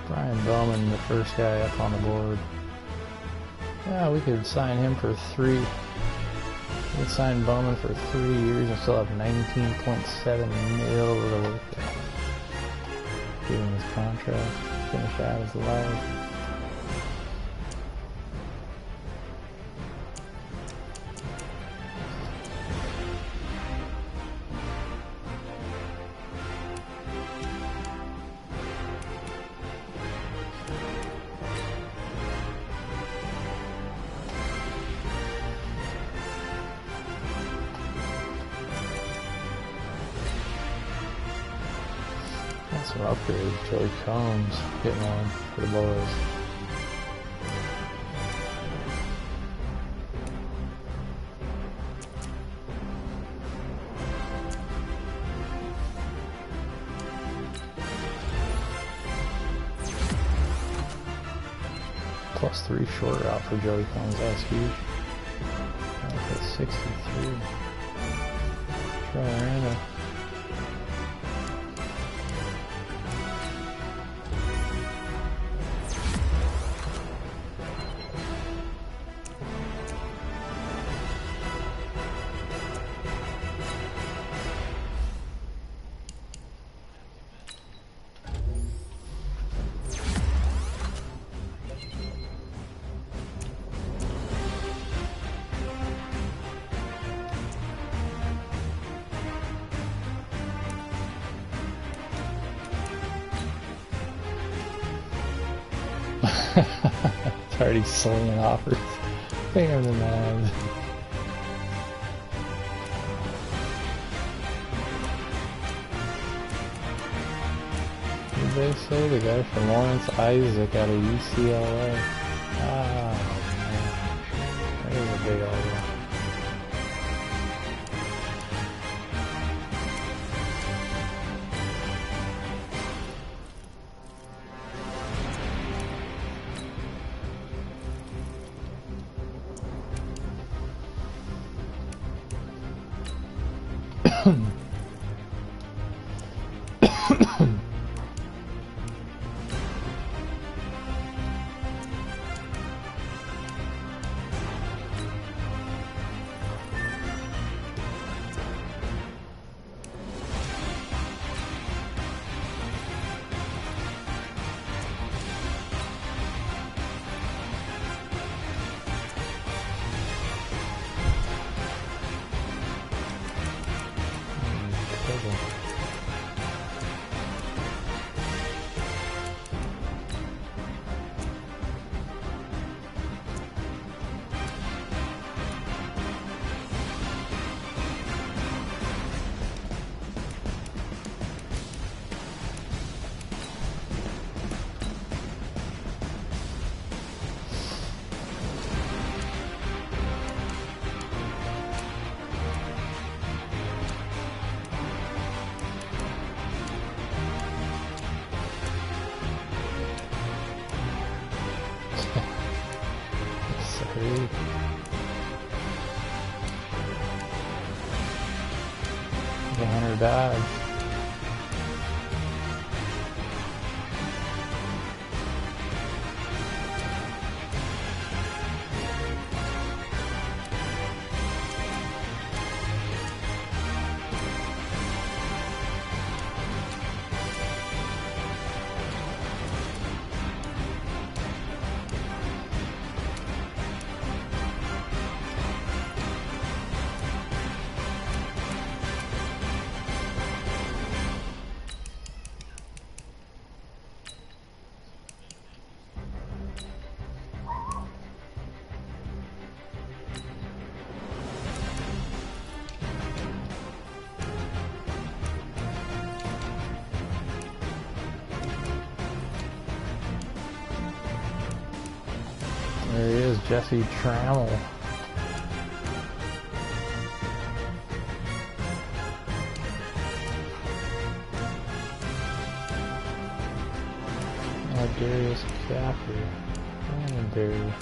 Brian Bowman, the first guy up on the board. Yeah, we could sign him for 3. We could sign Bowman for 3 years and still have 19.7 mil to work with. Give him his contract, finish out his life. Some upgrades. Joey Combs getting one for the boys. +3 short route for Joey Combs. That's huge. That's 63. Try Miranda. It's already slinging offers. Bam the knives. What did they say? The guy from Lawrence Isaac out of UCLA. Ah, man. That is a big idea. Sorry. The hunter died. There he is, Jesse Trammell. Darius Caffrey. And Darius.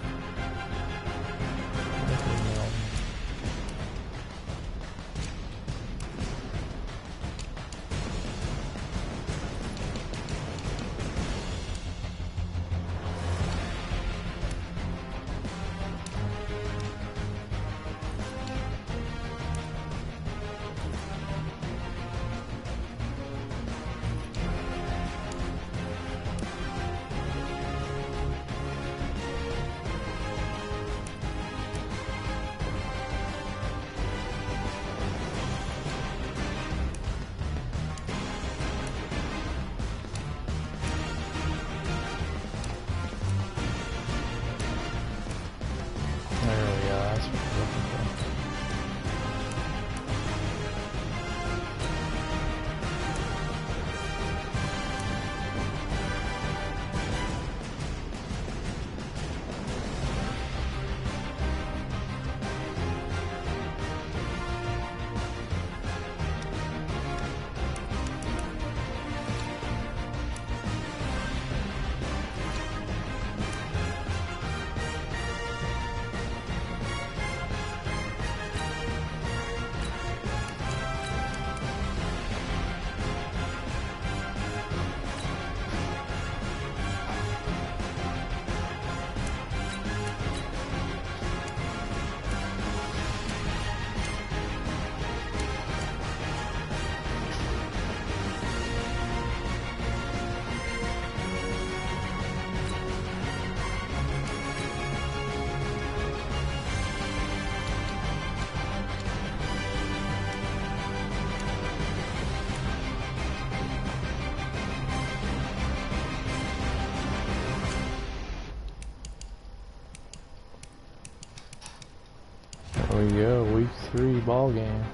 There we go, week 3 ball game.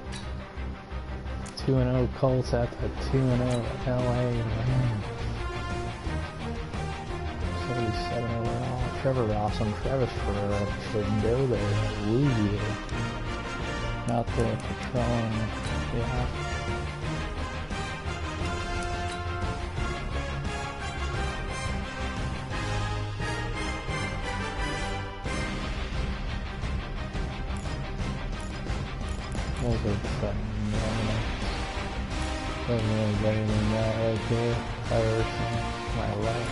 2-0 Colts at the 2-0 LA. Man. 77 overall. Trevor Ross and Travis should go there. Woo yeah. Not the Patron. Yeah. Those are fucking normal. Doesn't really get anything than that right there. I've ever seen in my life.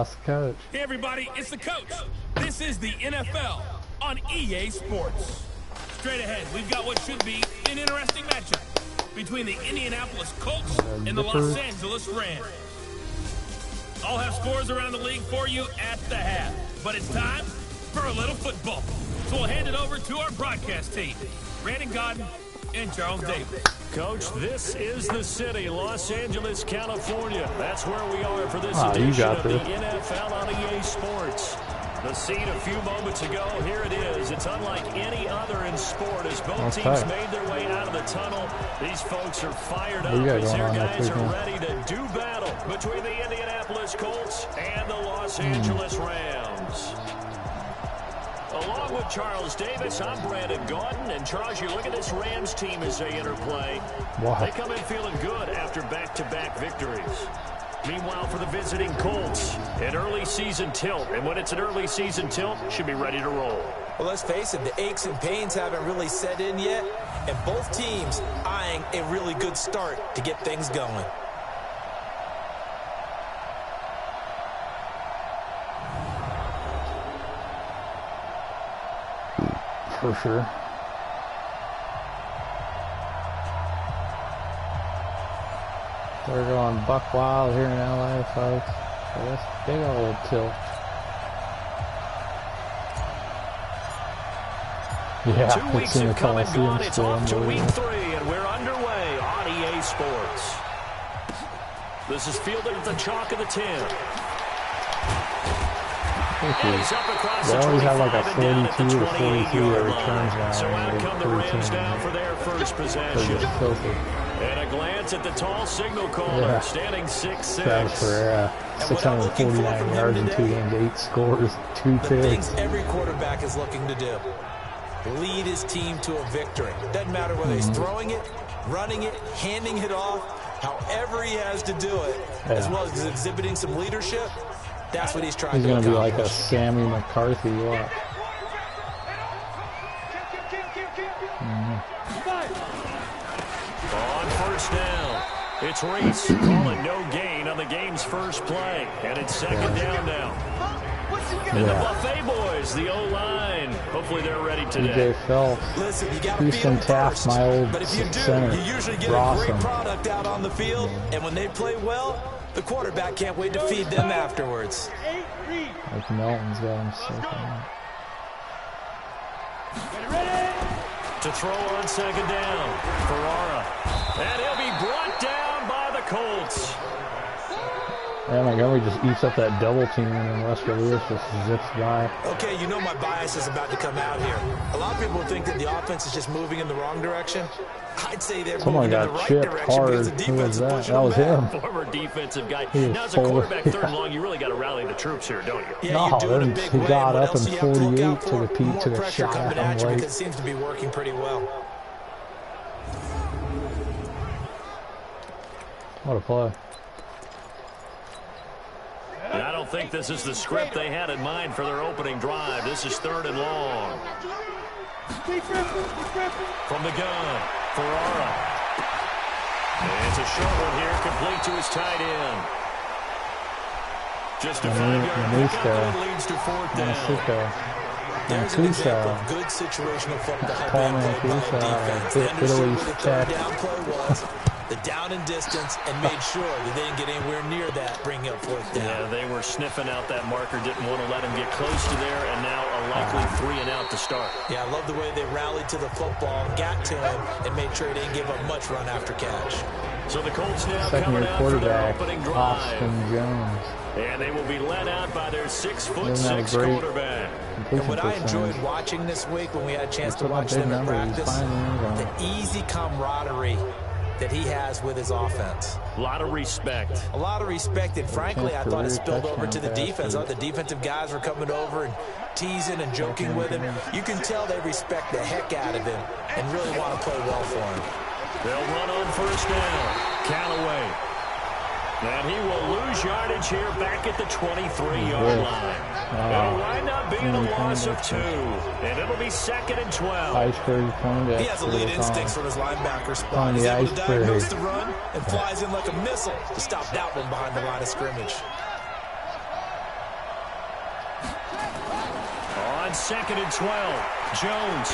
It's the coach. Hey everybody, it's the coach. This is the NFL on EA Sports. Straight ahead, we've got what should be an interesting matchup between the Indianapolis Colts and the Los Angeles Rams. I'll have scores around the league for you at the half, but it's time for a little football. So we'll hand it over to our broadcast team, Brandon Godden and Charles Davis. Coach, this is the city, Los Angeles, California. That's where we are for this edition of the NFL on EA Sports. The scene a few moments ago, here it is. It's unlike any other in sport as both teams made their way out of the tunnel. These folks are fired up as their guys are ready to do battle between the Indianapolis Colts and the Los Angeles Rams. Along with Charles Davis, I'm Brandon Godden. And Charles, you look at this Rams team as they interplay. Wow. They come in feeling good after back-to-back victories. Meanwhile, for the visiting Colts, an early season tilt. And when it's an early season tilt, should be ready to roll. Well, let's face it, the aches and pains haven't really set in yet. And both teams eyeing a really good start to get things going. For sure. They're going buck wild here in LA, folks. So that's big old tilt. Yeah, 2 weeks have come and gone. It's off to week 3, and we're underway on EA Sports. This is fielded at the chalk of the 10. They always have like a 42 to 43 that returns now. So out come the Rams down for their first possession. And a glance at the tall signal caller, standing 6'6". Travis Ferreira, 649 yards in 2 games, 8 scores, 2 picks. Things every quarterback is looking to do. Lead his team to a victory. Doesn't matter whether he's throwing it, running it, handing it off, however he has to do it, as well as exhibiting some leadership. That's what he's trying to accomplish. He's going to be like a Sammy McCarthy, watch. On first down, it's Reese calling no gain on the game's first play. And it's second down now. And the Buffet boys, the O-line, hopefully they're ready today. DJ Phelps, listen, you got to Houston Taft, my old but if you do, center. You usually get a great product out on the field. And when they play well, the quarterback can't wait to feed them afterwards. Like Melton's got him second. To throw on second down, Ferrara. And he'll be brought down by the Colts. Yeah, Montgomery just eats up that double team, and then Lester Lewis just zips by. Okay, you know my bias is about to come out here. A lot of people think that the offense is just moving in the wrong direction. I'd say they're moving in the right direction because the defense is pushing them back. That was him. Former defensive guy. Now, as a quarterback, third and long, you really got to rally the troops here, don't you? Yeah, you do it a big way. He got up in 48 to took a shot at him late. because it seems to be working pretty well. What a play. And I don't think this is the script they had in mind for their opening drive. This is 3rd and long. From the gun, Ferrara. And it's a short one here, complete to his tight end. Just a 5-yard pickup, and it leads to 4th down. There's an example of good situational football being played by a defense. They understood what the 3rd down play was, the down and distance, and made sure that they didn't get anywhere near that, bringing up 4th down. Yeah, they were sniffing out that marker, didn't want to let him get close to there, and now a likely 3 and out to start. Yeah, I love the way they rallied to the football, got to him, and made sure they didn't give up much run after catch. So the Colts now second-year coming out for their quarterback, opening drive. Austin Jones. And they will be led out by their 6'6" quarterback. And what I enjoyed watching this week when we had a chance to watch them in practice, the easy camaraderie that he has with his offense. A lot of respect. A lot of respect, and frankly, I thought it spilled over to the defense. The defensive guys were coming over and teasing and joking with him. You can tell they respect the heck out of him and really want to play well for him. They'll run on 1st down. Callaway. And he will lose yardage here back at the 23-yard line. It'll wind up being a loss of 2. And it'll be 2nd and 12. He has elite instincts from his linebacker spot. He's able to diagnose the run and flies in like a missile to stop that one behind the line of scrimmage. On 2nd and 12, Jones.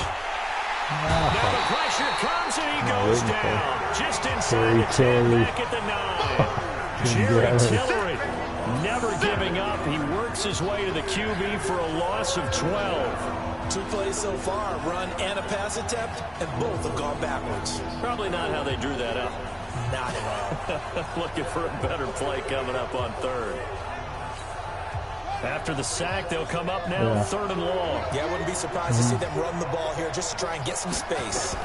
Now the pressure comes and he goes down. Just inside the 10, back at the 9. Jerry Tillery never giving up. He works his way to the QB for a loss of 12. 2 plays so far, a run and a pass attempt, and both have gone backwards. Probably not how they drew that up. Not at all. Looking for a better play coming up on 3rd. After the sack, they'll come up now 3rd and long. Yeah, I wouldn't be surprised to see them run the ball here just to try and get some space.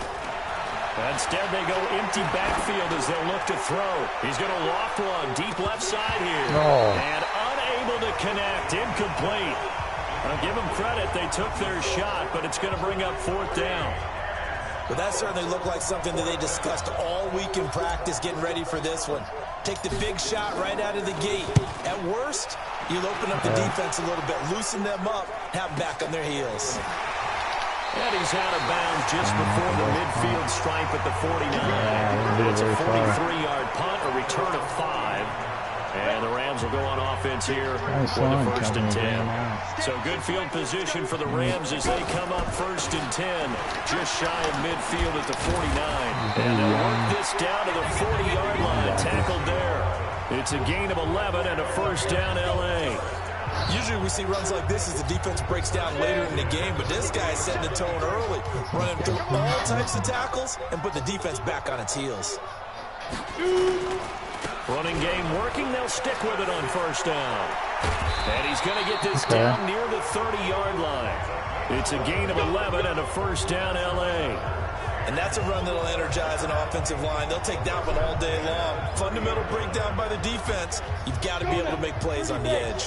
Instead, they go empty backfield as they'll look to throw. He's going to loft one deep left side here. And unable to connect. Incomplete. I'll give them credit. They took their shot, but it's going to bring up 4th down. But that certainly looked like something that they discussed all week in practice, getting ready for this one. Take the big shot right out of the gate. At worst, you'll open up the defense a little bit, loosen them up, have them back on their heels. And he's out of bounds just before the midfield stripe at the 49. It's a 43-yard punt, a return of 5. And the Rams will go on offense here for the 1st and 10. So good field position for the Rams as they come up 1st and 10, just shy of midfield at the 49. And they'll work this down to the 40-yard line, tackled there. It's a gain of 11 and a 1st down L.A. Usually we see runs like this as the defense breaks down later in the game, but this guy is setting the tone early, running through all types of tackles and put the defense back on its heels. Running game working. They'll stick with it on 1st down. And he's going to get this down near the 30-yard line. It's a gain of 11 and a 1st down L.A. And that's a run that'll energize an offensive line. They'll take that one all day long. Fundamental breakdown by the defense. You've got to be able to make plays on the edge.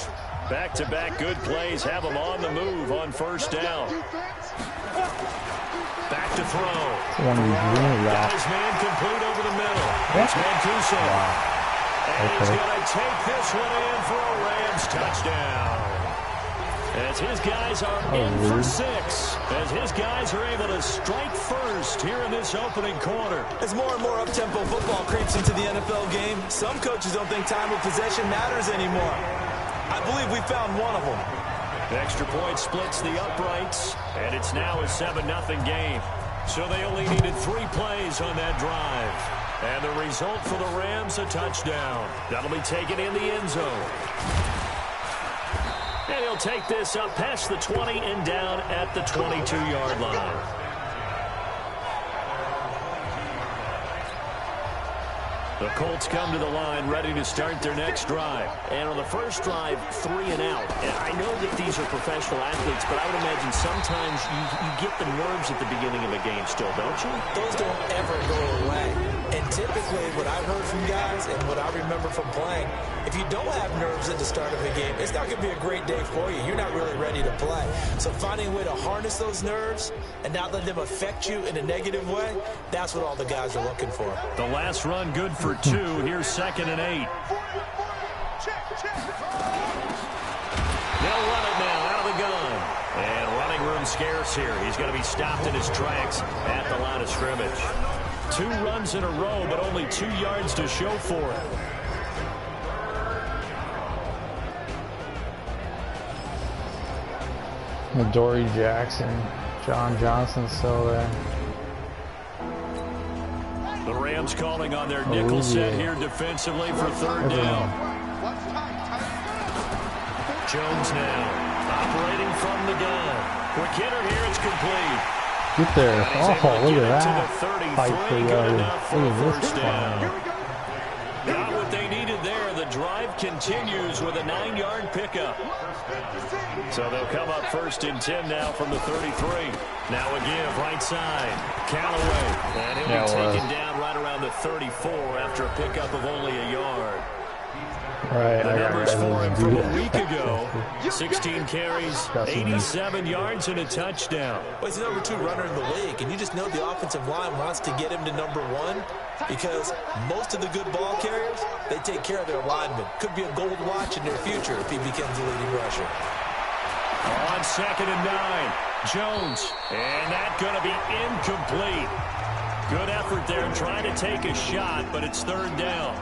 Back-to-back good plays have them on the move on 1st down. Back to throw. Got his man complete over the middle. It's Mancuso. And he's going to take this one in for a Rams touchdown. As his guys are in for 6. As his guys are able to strike first here in this opening quarter. As more and more up-tempo football creeps into the NFL game, some coaches don't think time of possession matters anymore. I believe we found one of them. The extra point splits the uprights, and it's now a 7-0 game. So they only needed 3 plays on that drive. And the result for the Rams, a touchdown. That'll be taken in the end zone. And he'll take this up past the 20 and down at the 22-yard line. The Colts come to the line ready to start their next drive. And on the first drive, 3 and out. And I know that these are professional athletes, but I would imagine sometimes you get the nerves at the beginning of a game still, don't you? Those don't ever go away. And typically what I've heard from guys and what I remember from playing, if you don't have nerves at the start of a game, it's not going to be a great day for you. You're not really ready to play. So finding a way to harness those nerves and not let them affect you in a negative way, that's what all the guys are looking for. The last run good for for 2. Here's 2nd and 8. They'll run it now out of the gun. And running room scarce here. He's going to be stopped in his tracks at the line of scrimmage. 2 runs in a row, but only 2 yards to show for it. Dory Jackson, John Johnson still there. The Rams calling on their nickel set here defensively for 3rd down. Jones now operating from the gun. Quick hitter here, it's complete. Get there. Oh, look at that. Fight for good you. enough for a first down. Got what they needed there. The drive continues with a 9-yard pickup. So they'll come up 1st and 10 now from the 33. Now a give, right side. Callaway. And he'll be taken down right around the 34 after a pickup of only a yard. Right, the numbers for him from a week ago. 16 carries, 87 yards, and a touchdown. Well, he's the number 2 runner in the league, and you just know the offensive line wants to get him to number 1 because most of the good ball carriers, they take care of their linemen. Could be a gold watch in their future if he becomes the leading rusher. On 2nd and 9, Jones, and that's going to be incomplete. Good effort there trying to take a shot, but it's 3rd down.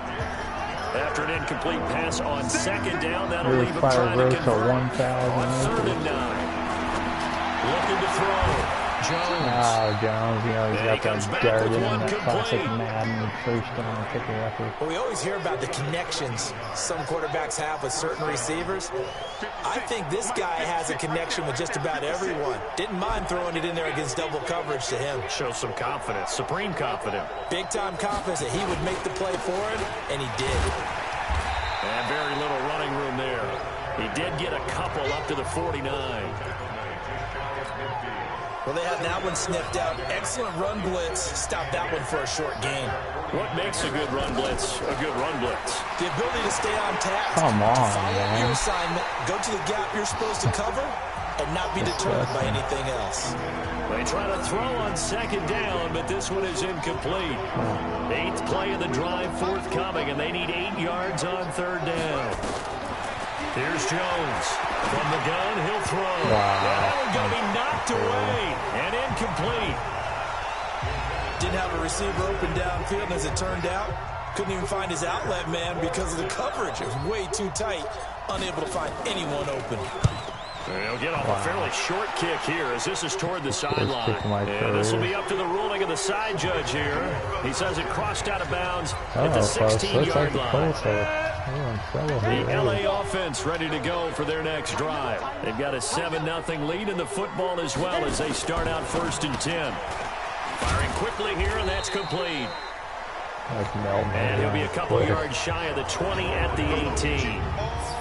After an incomplete pass on 2nd down, that'll leave him trying to convert on 3rd and 9. Looking to throw. Jones. Oh, Jones, you know, he's got that guard in that classic Madden first down kicker effort. Well, we always hear about the connections some quarterbacks have with certain receivers. I think this guy has a connection with just about everyone. Didn't mind throwing it in there against double coverage to him. Shows some confidence, supreme confidence. Big-time confidence that he would make the play for him, and he did. And very little running room there. He did get a couple up to the 49. Well, they have that one sniffed out. Excellent run blitz. Stop that one for a short gain. What makes a good run blitz a good run blitz? The ability to stay on task. Come on, follow man. your assignment, go to the gap you're supposed to cover, and not be deterred by anything else. They try to throw on 2nd down, but this one is incomplete. 8th play of the drive forthcoming, and they need 8 yards on 3rd down. Here's Jones. From the gun, he'll throw. Wow. That one's going to be knocked away and incomplete. Didn't have a receiver open downfield, as it turned out. Couldn't even find his outlet man because of the coverage. It was way too tight. Unable to find anyone open. They'll get off a fairly short kick here as this is toward the sideline. And this will be up to the ruling of the side judge here. He says it crossed out of bounds at the 16-yard line. The LA offense ready to go for their next drive. They've got a 7-0 lead in the football as well as they start out 1st and 10. Firing quickly here, and that's complete. And he'll be a couple yards shy of the 20 at the 18.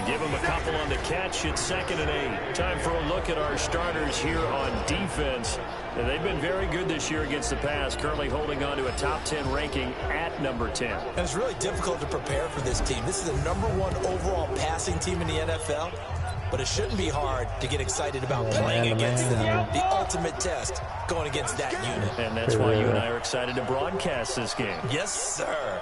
Give him a couple on the catch. It's 2nd and 8. Time for a look at our starters here on defense. And they've been very good this year against the pass, currently holding on to a top 10 ranking at number 10. And it's really difficult to prepare for this team. This is the number 1 overall passing team in the NFL. But it shouldn't be hard to get excited about playing against them. The ultimate test going against that unit. And that's why you and I are excited to broadcast this game. Yes, sir.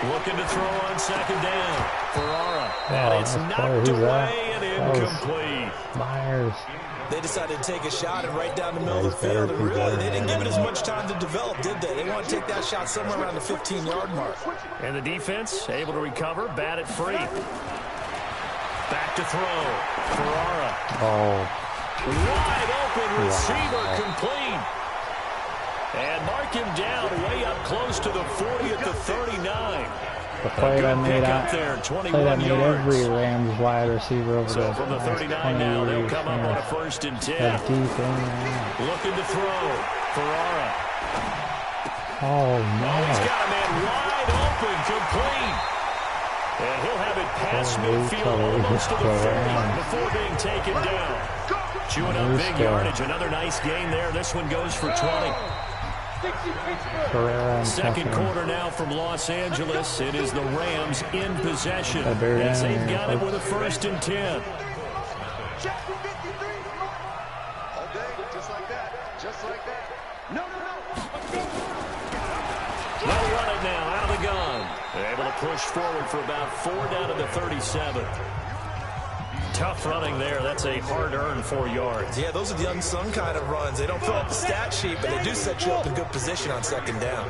Looking to throw on 2nd down. Ferrara. And it's knocked away and incomplete. Myers. They decided to take a shot and right down the middle of the field. And really, they didn't give it as much time to develop, did they? They want to take that shot somewhere around the 15-yard mark. And the defense able to recover, bat it free. Back to throw. Ferrara. Wide open receiver complete. And mark him down way up close to the 40 at the 39. The play that made every Rams wide receiver over so from the 39 now, they'll come up on a 1st and 10. Looking to throw. Ferrara. Oh, no. He's got a man wide open, complete. And he'll have it past midfield almost to the 30 before being taken down. Chewing up big yardage. Another nice gain there. This one goes for 20. Second quarter now from Los Angeles. It is the Rams in possession as they've got it with a 1st and 10. push forward for about 4 down to the 37. Tough running there. That's a hard-earned 4 yards. Yeah, those are the unsung kind of runs. They don't fill up the stat sheet, but they do set you up in good position on second down.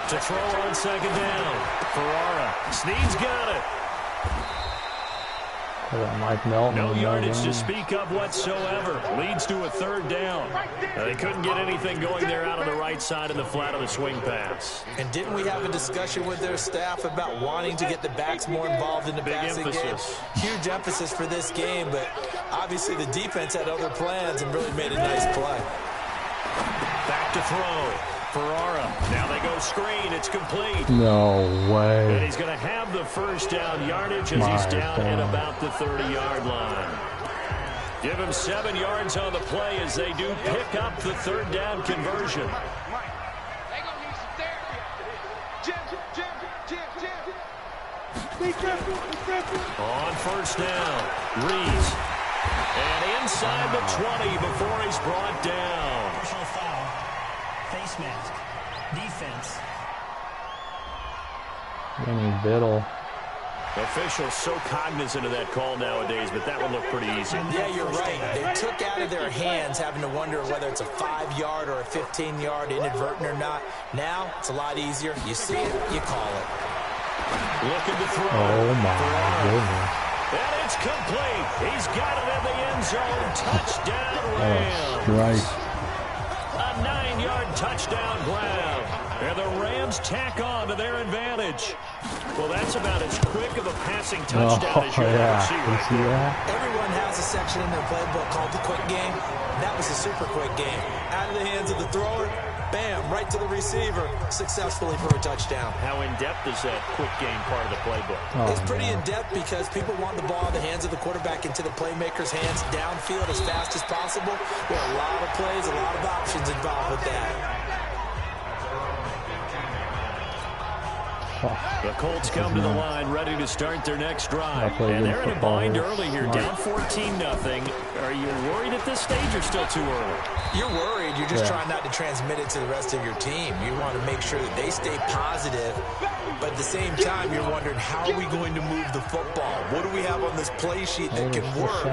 To throw on second down. Ferrara. Snead's got it. Mike Melton. No yardage to speak of whatsoever. Leads to a 3rd down. They couldn't get anything going there out on the right side of the flat of the swing pass. And didn't we have a discussion with their staff about wanting to get the backs more involved in the passing game? Huge emphasis for this game, but obviously the defense had other plans and really made a nice play. Back to throw. Ferrara. Now they go screen. It's complete. No way. And he's going to have the 1st down yardage as he's down at about the 30-yard line. Give him 7 yards on the play as they do pick up the 3rd down conversion. On 1st down, Reese. And inside the 20 before he's brought down. Personal foul. Face mask. Defense. Benny Biddle. Officials so cognizant of that call nowadays, but that one looked pretty easy. Yeah, you're right. They took out of their hands having to wonder whether it's a 5-yard or a 15-yard inadvertent or not. Now, it's a lot easier. You see it, you call it. Looking to throw. Oh, my goodness. And it's complete. He's got it in the end zone. Touchdown, Rams. Right. A 9-yard touchdown grab. And the Rams tack on to their advantage. Well, that's about as quick of a passing touchdown as you'll ever see right there. Everyone has a section in their playbook called the quick game. That was a super quick game. Out of the hands of the thrower, bam, right to the receiver, successfully for a touchdown. How in-depth is that quick game part of the playbook? It's pretty in-depth because people want the ball in the hands of the quarterback into the playmaker's hands downfield as fast as possible. There are a lot of plays, a lot of options involved with that. The Colts come to the line ready to start their next drive. And they're in a bind early here, down 14-0. Are you worried at this stage or still too early? You're worried. You're just trying not to transmit it to the rest of your team. You want to make sure that they stay positive. But at the same time, you're wondering, how are we going to move the football? What do we have on this play sheet that can work?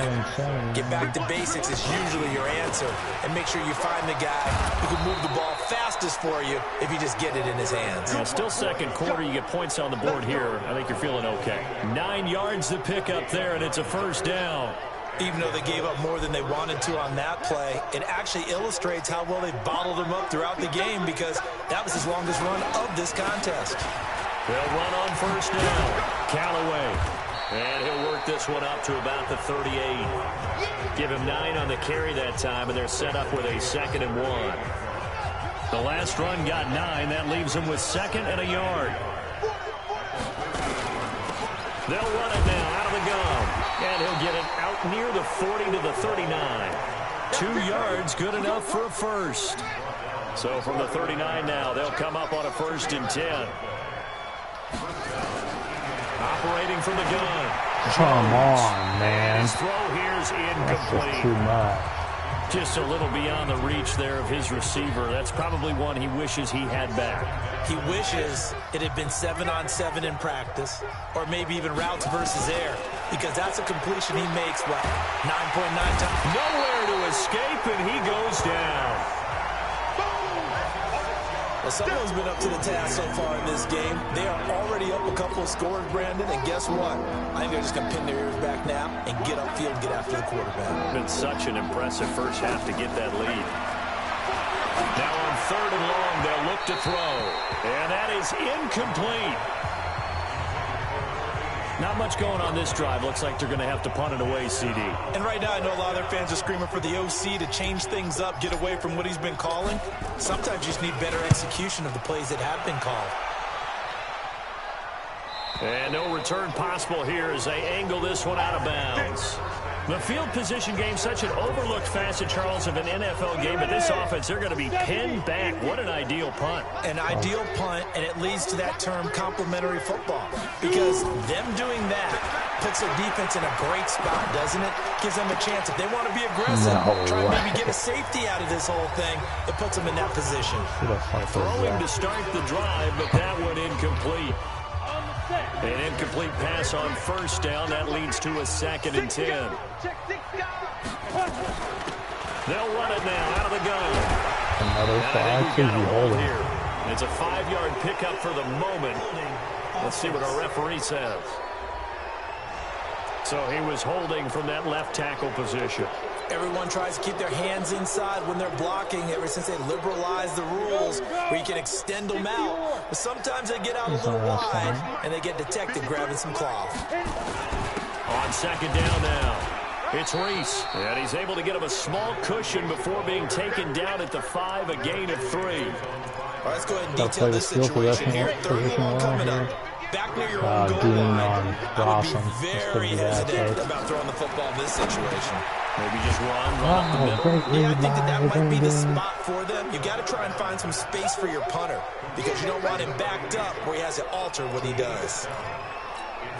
Get back to basics is usually your answer. And make sure you find the guy who can move the ball fastest for you if you just get it in his hands. Yeah, still second quarter. You get points on the board here. I think you're feeling okay. 9 yards to pick up there, and it's a 1st down. Even though they gave up more than they wanted to on that play, it actually illustrates how well they bottled them up throughout the game because that was his longest run of this contest. They'll run on 1st down. Callaway. And he'll work this one up to about the 38. Give him 9 on the carry that time, and they're set up with a 2nd and 1. The last run got 9. That leaves him with 2nd and a yard. They'll run it now out of the gun. And he'll get it out near the 40 to the 39. 2 yards, good enough for a 1st. So from the 39 now, they'll come up on a 1st and 10. Operating from the gun. Come on, man. His throw here's incomplete. That's too much. Just a little beyond the reach there of his receiver. That's probably one he wishes he had back. He wishes it had been 7-on-7 in practice, or maybe even routes versus air, because that's a completion he makes, what, 9.9 times? Nowhere to escape, and he goes down. Well, someone's been up to the task so far in this game. They are already up a couple of scores, Brandon, and guess what? I think they're just going to pin their ears back now and get upfield and get after the quarterback. Been such an impressive first half to get that lead. Now on 3rd and long, they'll look to throw. And that is incomplete. Not much going on this drive. Looks like they're going to have to punt it away, CD. And right now, I know a lot of their fans are screaming for the OC to change things up, get away from what he's been calling. Sometimes you just need better execution of the plays that have been called. And no return possible here as they angle this one out of bounds. The field position game, such an overlooked facet, Charles, of an NFL game. But this offense, they're going to be pinned back. What an ideal punt. An ideal punt, and it leads to that term, complementary football. Because them doing that Puts their defense in a great spot, doesn't it? Gives them a chance. If they want to be aggressive, try and maybe get a safety out of this whole thing, it puts them in that position. Throwing to start the drive, but that one incomplete. An incomplete pass on first down. That leads to a 2nd and 10. They'll run it now out of the gun. Another 5 here. It's a 5-yard pickup for the moment. Let's see what our referee says. So he was holding from that left tackle position. Everyone tries to keep their hands inside when they're blocking ever since they liberalized the rules where you can extend them out. But sometimes they get out a little wide and they get detected grabbing some cloth. On 2nd down now, it's Reese. And he's able to get him a small cushion before being taken down at the 5, a gain of 3. All right, let's go ahead and detail this situation here. 3rd and 1 coming up. Back near your own goal line. I would be very hesitant about throwing the football in this situation. Maybe just run up the middle. Yeah, I think that might be the spot for them. You got to try and find some space for your punter because you don't want him backed up where he has to alter what he does.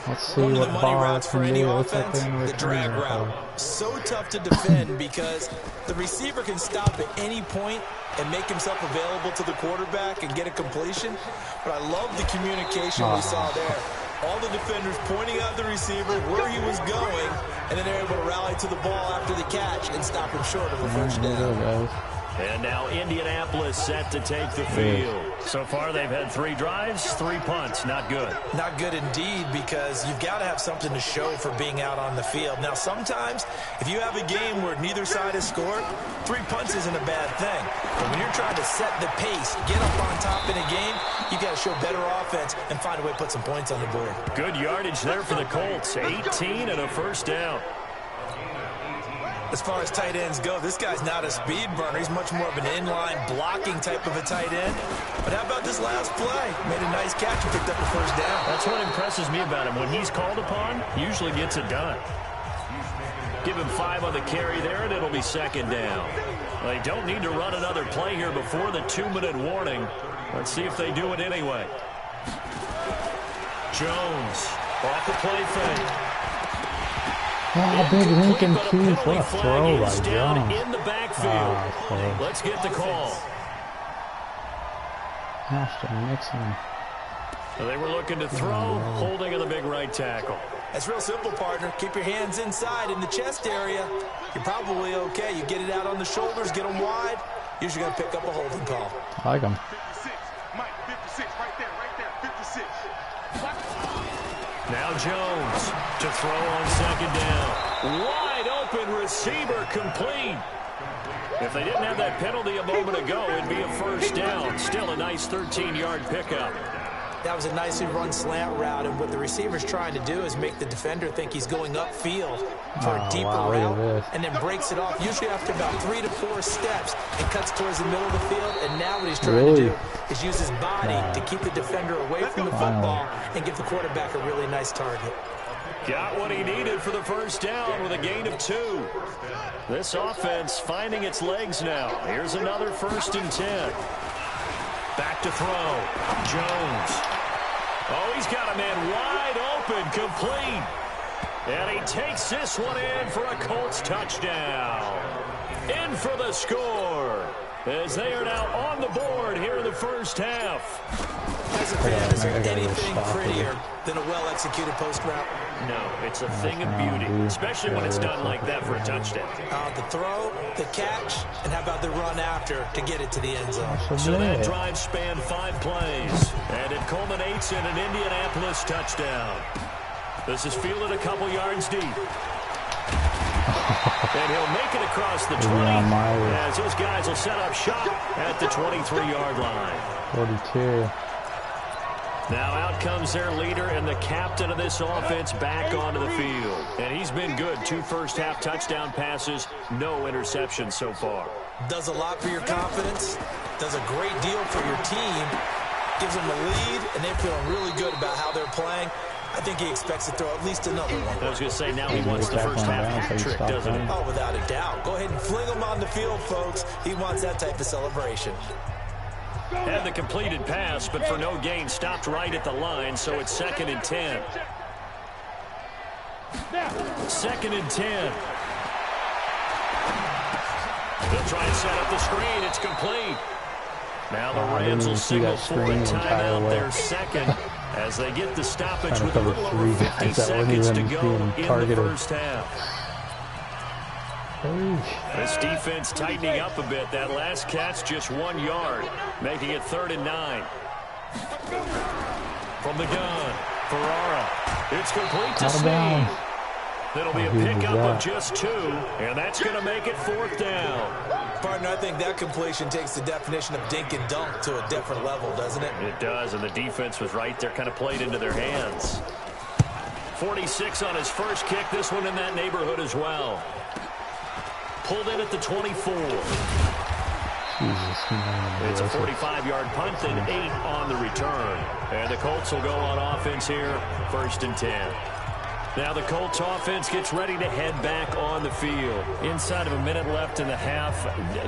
Let's see what bar for any offense, the drag route. So tough to defend because the receiver can stop at any point and make himself available to the quarterback and get a completion. But I love the communication we saw there. All the defenders pointing out the receiver where he was going, and then they're able to rally to the ball after the catch and stop him short of a first down. And now Indianapolis set to take the field. So far they've had 3 drives, 3 punts. Not good. Not good indeed, because you've got to have something to show for being out on the field. Now sometimes if you have a game where neither side has scored, 3 punts isn't a bad thing. But when you're trying to set the pace, get up on top in a game, you've got to show better offense and find a way to put some points on the board. Good yardage there for the Colts. 18 and a first down. As far as tight ends go, this guy's not a speed burner. He's much more of an inline blocking type of a tight end. But how about this last play? Made a nice catch and picked up the first down. That's what impresses me about him. When he's called upon, usually gets it done. Give him 5 on the carry there, and it'll be 2nd down. Well, they don't need to run another play here before the 2-minute warning. Let's see if they do it anyway. Jones off the play fake. Oh, big Lincoln too. What a throw by Jones. In the backfield. Let's get the call. Ashton Nixon. So they were looking to throw, holding of the big right tackle. That's real simple, partner. Keep your hands inside in the chest area. You're probably okay. You get it out on the shoulders, get them wide. Usually going to pick up a holding call. I like him. 56. Mike, 56. Right there. 56. Now Jones to throw on 2nd down. Wide open receiver complete. If they didn't have that penalty a moment ago, it'd be a first down. Still a nice 13-yard pickup. That was a nicely run slant route, and what the receiver's trying to do is make the defender think he's going upfield for a deeper route, and then breaks it off, usually after about 3 to 4 steps, and cuts towards the middle of the field. And now what he's trying to do is use his body to keep the defender away from the football and give the quarterback a really nice target. Got what he needed for the first down with a gain of 2. This offense finding its legs now. Here's another 1st and 10. Back to throw. Jones. Oh, he's got a man wide open, complete. And he takes this one in for a Colts touchdown. In for the score, as they are now on the board here in the first half. As a fan, is there anything prettier than a well-executed post route? No, it's a thing of beauty, especially when it's done like that for a touchdown. The throw, the catch, and how about the run after to get it to the end zone? So that drive spanned 5 plays, and it culminates in an Indianapolis touchdown. This is fielded a couple yards deep. And he'll make it across the 20 as those guys will set up shop at the 23-yard line. 42. Now out comes their leader and the captain of this offense back onto the field. And he's been good. 2 first-half touchdown passes, no interceptions so far. Does a lot for your confidence, does a great deal for your team, gives them a lead, and they're feeling really good about how they're playing. I think he expects to throw at least another one. I was going to say, now he wants the first-half hat trick, doesn't he? Oh, without a doubt. Go ahead and fling him on the field, folks. He wants that type of celebration. Had the completed pass, but for no gain, stopped right at the line, so it's 2nd and 10. 2nd and 10. They'll try and set up the screen. It's complete. Now the Rams will signal for a timeout, their second, as they get the stoppage with a little over 50 seconds to go in the first half. This defense tightening up a bit. That last catch just 1 yard, making it 3rd and 9. From the gun, Ferrara. It's complete to Snead. It'll be a pickup of just 2, and that's going to make it 4th down. Partner, I think that completion takes the definition of dink and dunk to a different level, doesn't it? It does, and the defense was right there, kind of played into their hands. 46 on his first kick, this one in that neighborhood as well. Pulled in at the 24. It's a 45-yard punt and 8 on the return. And the Colts will go on offense here, 1st and 10. Now the Colts offense gets ready to head back on the field. Inside of a minute left in the half,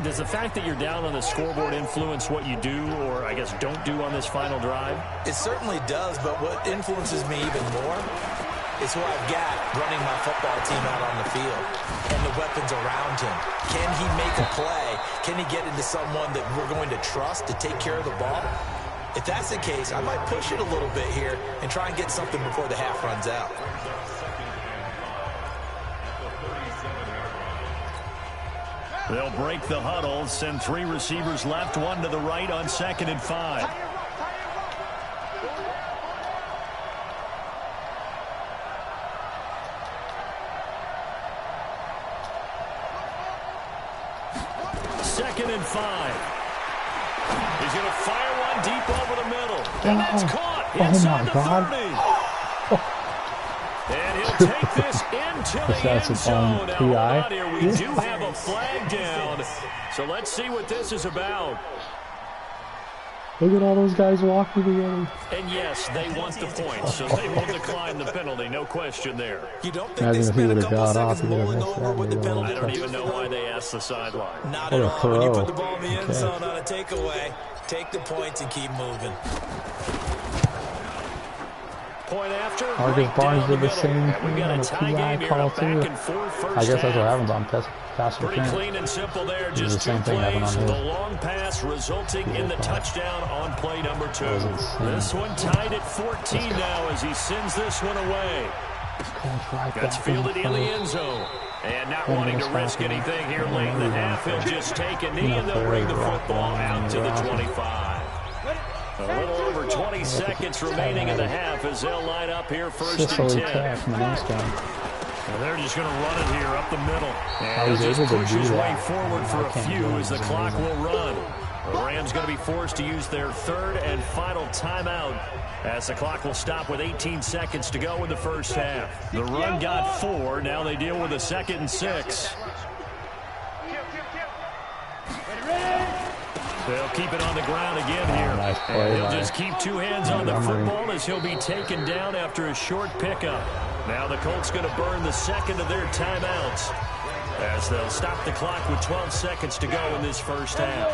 does the fact that you're down on the scoreboard influence what you do, or I guess don't do on this final drive? It certainly does, but what influences me even more is who I've got running my football team out on the field and the weapons around him. Can he make a play? Can he get into someone that we're going to trust to take care of the ball? If that's the case, I might push it a little bit here and try and get something before the half runs out. They'll break the huddle, send 3 receivers left, 1 to the right on 2nd and 5. Second and 5. He's going to fire one deep over the middle. And that's caught inside the 30. And he'll take this into the end zone. Now, hold on here. We do have a flag down. So let's see what this is about. Look at all those guys walking together. And yes, they want the points, so they will decline the penalty. No question there. You don't think they spent a couple seconds mulling over with the penalty? I don't even know why they asked the sideline. Not at all. When you put the ball in the end zone on a takeaway, take the points and keep moving. Point after. Marcus Barnes did the same thing on the PI call too. I guess that's what happens on pass pretty clean and simple there. Just 2 plays. The long pass resulting in the touchdown on play number 2. This one tied at 14 now as he sends this one away. That's fielded in the end zone. And not wanting to risk anything here late in the half, he'll just take a knee and they'll bring the football out to the 25. A little over 20 seconds remaining in the half as they'll line up here 1st and 10. And they're just going to run it here up the middle. And he'll just push his way forward for a few as the clock will run. The Rams going to be forced to use their 3rd and final timeout as the clock will stop with 18 seconds to go in the first half. The run got 4. Now they deal with a 2nd and 6. They'll keep it on the ground again here. Nice play, and he'll just keep 2 hands on the football as he'll be taken down after a short pickup. Now the Colts going to burn the 2nd of their timeouts as they'll stop the clock with 12 seconds to go in this first half.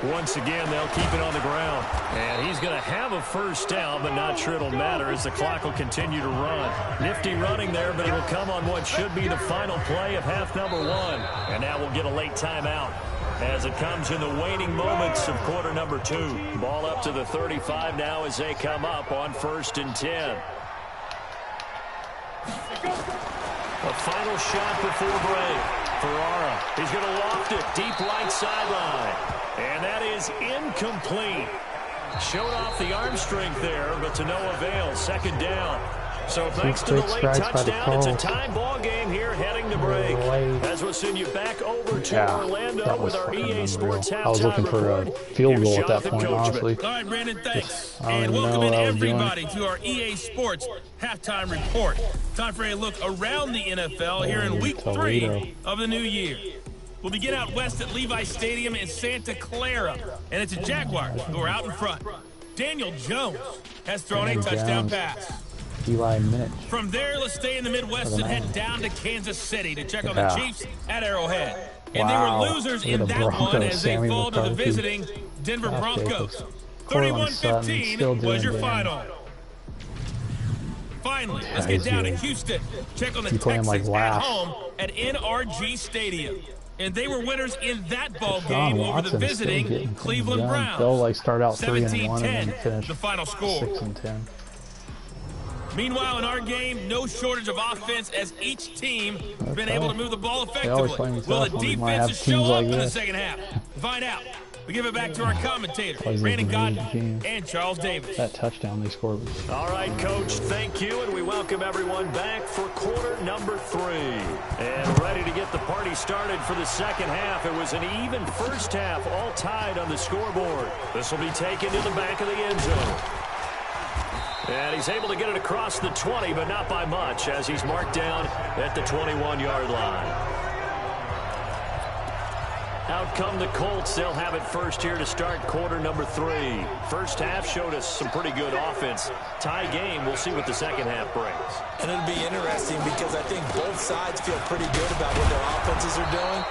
Once again, they'll keep it on the ground. And he's going to have a first down, but not sure it'll matter as the clock will continue to run. Nifty running there, but it'll come on what should be the final play of half number 1. And now we'll get a late timeout as it comes in the waning moments of quarter number 2. Ball up to the 35 now as they come up on 1st and 10. A final shot before break. Ferrara, he's going to loft it deep right sideline. And that is incomplete. Showed off the arm strength there, but to no avail. 2nd down. So thanks to the late touchdown, it's a tie ball game here heading to break. As we'll send you back over to Orlando with our EA Sports halftime report. I was looking for a field goal at that point, honestly. All right, Brandon, thanks. And welcome in everybody to our EA Sports halftime report. Time for a look around the NFL here in week 3 of the new year. We'll begin out west at Levi Stadium in Santa Clara, and it's the Jaguars who are out in front. Daniel Jones has thrown a touchdown pass. Eli Minute. From there, let's stay in the Midwest and head down to Kansas City to check on the Chiefs at Arrowhead. And they were losers in that one as they fall to the visiting Denver Broncos. Cortland Sutton, 31-15 was your final. Finally, let's get down to Houston. Check on the Texans at home at NRG Stadium. And they were winners in that ball game over the visiting Cleveland Browns. They'll like start out 3-1 and then finish the final score. 6-10. Meanwhile, in our game, no shortage of offense as each team has been able to move the ball effectively. Will the defenses show up in the second half? Find out. We give it back to our commentators, Brandon Godwin and Charles Davis. That touchdown they scored. All right, Coach, thank you, and we welcome everyone back for quarter number 3. And ready to get the party started for the second half. It was an even first half, all tied on the scoreboard. This will be taken to the back of the end zone. And he's able to get it across the 20, but not by much, as he's marked down at the 21-yard line. Out come the Colts. They'll have it first here to start quarter number 3. First half showed us some pretty good offense. Tie game. We'll see what the second half brings. And it'll be interesting because I think both sides feel pretty good about what their offenses are doing.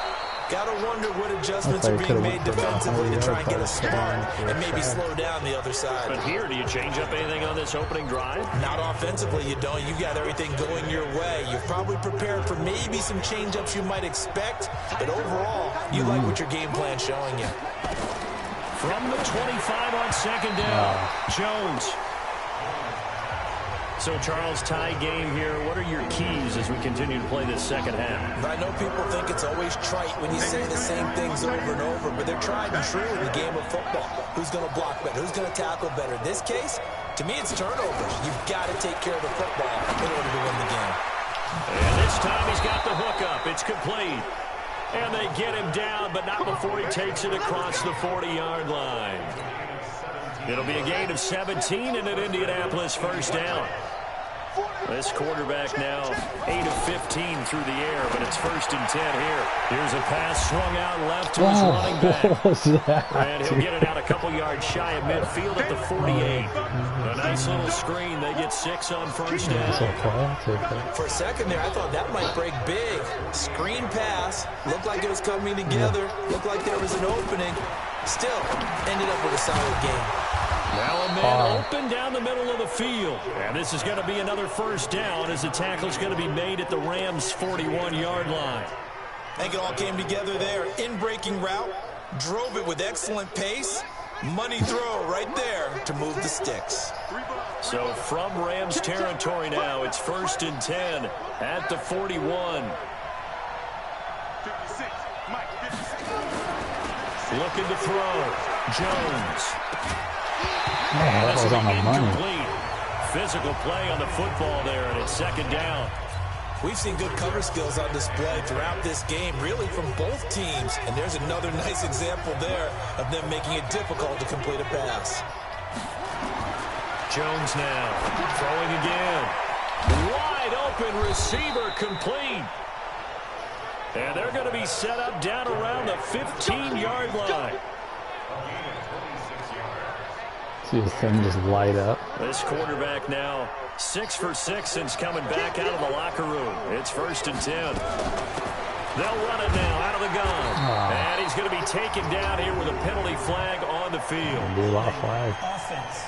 Got to wonder what adjustments are being made defensively to try and get a start and maybe slow down the other side. But here, do you change up anything on this opening drive? Not offensively, you don't. You got everything going your way. You've probably prepared for maybe some change-ups you might expect, but overall, you like what your game plan's showing you. From the 25 on second down, Jones. So, Charles, tie game here. What are your keys as we continue to play this second half? I know people think it's always trite when you say the same things over and over, but they're tried and true in the game of football. Who's going to block better? Who's going to tackle better? In this case, to me, it's turnovers. You've got to take care of the football in order to win the game. And this time he's got the hook up. It's complete. And they get him down, but not before he takes it across the 40-yard line. It'll be a gain of 17 and an Indianapolis first down. This quarterback now 8 of 15 through the air, but it's 1st and 10 here. Here's a pass swung out left to his running back. What was that? And he'll get it out a couple yards shy of midfield at the 48. A nice little screen. They get 6 on first down. For a second there, I thought that might break big. Screen pass. Looked like it was coming together. Looked like there was an opening. Still, ended up with a solid game. Now a man open down the middle of the field. And this is going to be another first down as the tackle's going to be made at the Rams' 41-yard line. I think it all came together there. In-breaking route. Drove it with excellent pace. Money throw right there to move the sticks. So from Rams territory now, it's 1st and 10 at the 41. 56. Mike, 56. Looking to throw. Jones. That was on the money. Physical play on the football there, and it's 2nd down. We've seen good cover skills on display throughout this game, really from both teams. And there's another nice example there of them making it difficult to complete a pass. Jones now throwing again. Wide open receiver complete. And they're going to be set up down around the 15-yard line. See his thing just light up. This quarterback now 6 for 6 since coming back out of the locker room. It's 1st and 10. They'll run it now out of the gun. And he's going to be taken down here with a penalty flag on the field. Be a lot of flag. Offense.